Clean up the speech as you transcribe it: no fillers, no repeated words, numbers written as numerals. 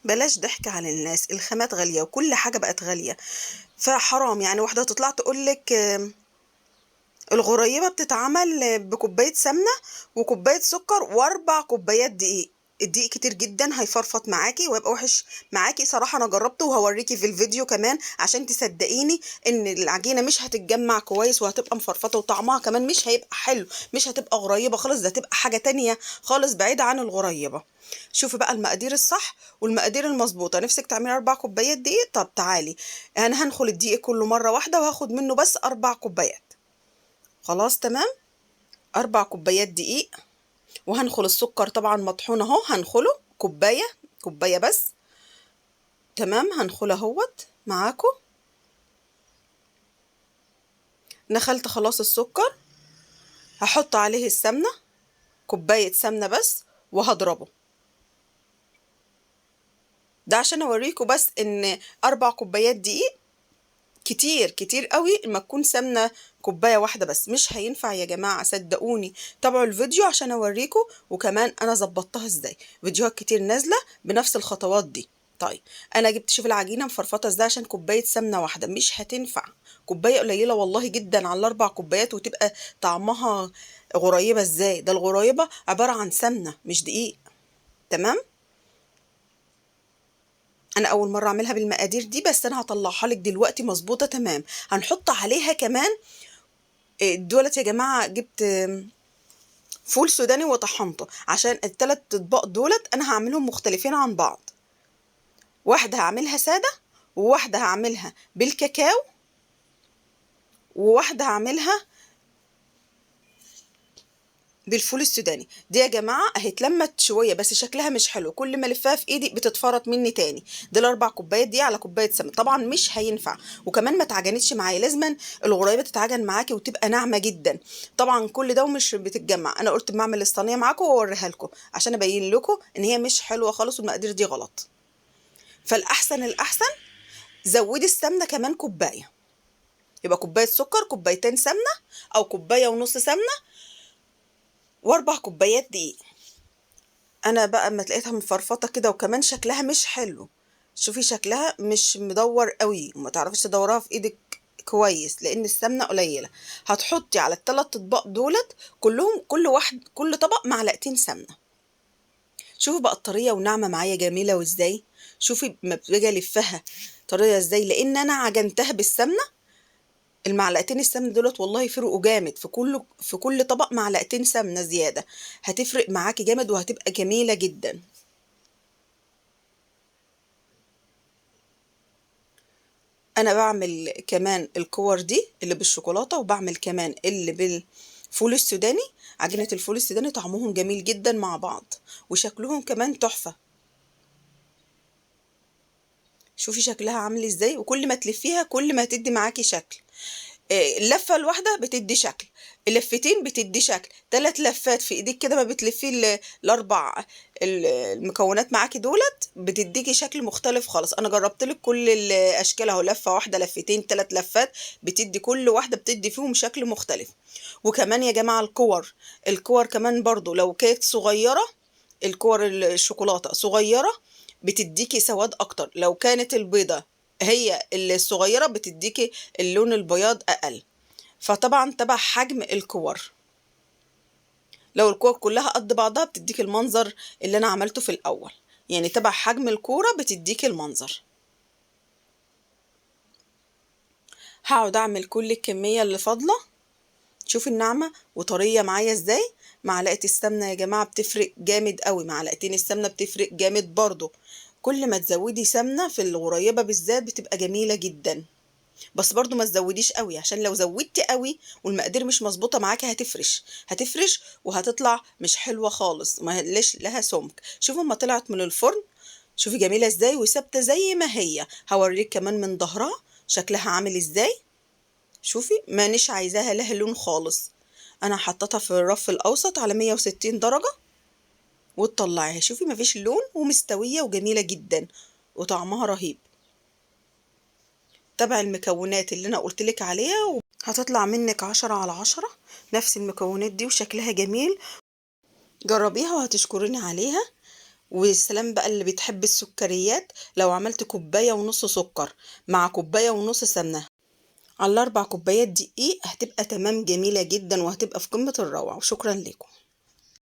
بلاش ضحك على الناس، الخامات غالية وكل حاجة بقت غالية، فحرام يعني واحدة تطلع تقولك الغريبة بتتعمل بكوباية سمنة وكوباية سكر واربع كوبايات دقيق. الدقيق كتير جدا، هيفرفط معاكي ويبقى وحش معاكي. صراحة انا جربته وهوريكي في الفيديو كمان عشان تصدقيني ان العجينة مش هتتجمع كويس وهتبقى مفرفطة، وطعمها كمان مش هيبقى حلو، مش هتبقى غريبة خالص، ده هتبقى حاجة تانية خالص بعيدة عن الغريبة. شوفي بقى المقادير الصح والمقادير المظبوطة. نفسك تعملي 4 كوبايات دقيق؟ طب تعالي انا هنخل الدقيق كله مرة واحدة وهاخد منه بس 4 كوبايات. خلاص تمام، 4 كوبايات دقيق. وهنخل السكر طبعا مطحون اهو، هنخله كوباية، كوباية بس. تمام، هنخله اهوت معاكم. نخلت خلاص السكر، هحط عليه السمنة، كوباية سمنة بس، وهضربه. ده عشان اوريكم بس ان 4 كوبايات دقيق كتير كتير قوي لما تكون سمنة كوباية واحدة بس. مش هينفع يا جماعة، صدقوني. تابعوا الفيديو عشان اوريكم، وكمان انا ظبطتها ازاي، فيديوهات كتير نازلة بنفس الخطوات دي. طيب انا جبت، شوف العجينة مفرفطة ازاي عشان كوباية سمنة واحدة. مش هتنفع، كوباية قليلة والله جدا على ال4 كوبايات وتبقى طعمها غريبة ازاي. ده الغريبة عبارة عن سمنة مش دقيق. تمام، انا اول مره اعملها بالمقادير دي، بس انا هطلعها لك دلوقتي مظبوطه تمام. هنحط عليها كمان دولت يا جماعه، جبت فول سوداني وطحنته، عشان الثلاث اطباق دولت انا هعملهم مختلفين عن بعض. واحده هعملها ساده، وواحده هعملها بالكاكاو، وواحده هعملها بالفول السوداني. دي يا جماعه اهي اتلمت شويه بس شكلها مش حلو، كل ما الفها في ايدي بتتفرط مني تاني. دي ال4 كوبايات دي على كوبايه سمنه، طبعا مش هينفع. وكمان ما اتعجنتش معايا، لازما الغريبه تتعجن معاكي وتبقى ناعمه جدا. طبعا كل ده ومش بتتجمع. انا قلت ما اعمل الصينيه معاكم واوريها لكم عشان ابين لكم ان هي مش حلوه خالص والمقادير دي غلط. فالاحسن الاحسن زودي السمنه كمان كوبايه، يبقى كوبايه سكر، كوبايتين سمنه، او كوبايه ونص سمنه، و4 كوبايات دقيق. انا بقى اما لقيتها مفرفطه كده وكمان شكلها مش حلو، شوفي شكلها مش مدور قوي وما تعرفيش تدورها في ايدك كويس لان السمنه قليله. هتحطي على ال3 اطباق دولت كلهم، كل واحد كل طبق معلقتين سمنه. شوفي بقى الطريه وناعمه معايا جميله وازاي. شوفي ما باجي الفها طريه ازاي، لان انا عجنتها بالسمنه. المعلقتين السمنه دولت والله يفرقوا جامد، في كل طبق معلقتين سمنه زياده، هتفرق معاكي جامد وهتبقى جميله جدا. انا بعمل كمان الكور دي اللي بالشوكولاته، وبعمل كمان اللي بالفول السوداني. عجينه الفول السوداني طعمهم جميل جدا مع بعض وشكلهم كمان تحفه. شوفي شكلها عامل ازاي، وكل ما تلفيها كل ما تدي معاكي شكل. اللفة الواحدة بتدي شكل، اللفتين بتدي شكل، 3 لفات في ايديك كده ما بتلفي الاربع المكونات معاكي دولت بتديكي شكل مختلف خالص. انا جربت لك كل الاشكال اهو، لفة واحدة، لفتين، 3 لفات، بتدي كل واحدة بتدي فيهم شكل مختلف. وكمان يا جماعة الكور كمان برضو لو كانت صغيرة، الكور الشوكولاتة صغيرة بتديكي سواد اكتر، لو كانت البيضة هي الصغيرة بتديكي اللون البياض اقل. فطبعا تبع حجم الكور، لو الكور كلها قد بعضها بتديكي المنظر اللي انا عملته في الاول، يعني تبع حجم الكورة بتديكي المنظر. هقعد اعمل كل الكمية اللي فاضلة. شوفي الناعمة وطرية معايا ازاي. معلقة السمنة يا جماعة بتفرق جامد قوي، معلقتين السمنة بتفرق جامد برضو. كل ما تزودي سمنة في الغريبة بالذات بتبقى جميلة جدا، بس برضو ما تزوديش قوي، عشان لو زودتي قوي والمقادير مش مظبوطة معاكي هتفرش وهتطلع مش حلوة خالص، ما ليش لها سمك. شوفوا ما طلعت من الفرن، شوفي جميلة ازاي وثابتة زي ما هي. هوريك كمان من ظهرها شكلها عامل ازاي. شوفي مانيش عايزاها لها لون خالص. انا حطيتها في الرف الاوسط على 160 درجة وتطلعيها، شوفي مفيش لون ومستوية وجميلة جدا وطعمها رهيب. تبع المكونات اللي انا قلتلك عليها هتطلع منك 10 على 10. نفس المكونات دي وشكلها جميل، جربيها وهتشكريني عليها. والسلام بقى اللي بتحب السكريات، لو عملت كوباية ونص سكر مع كوباية ونص سمنة على 4 كوبايات دقيق هتبقى تمام، جميلة جدا وهتبقى في قمة الروعة. وشكرا لكم.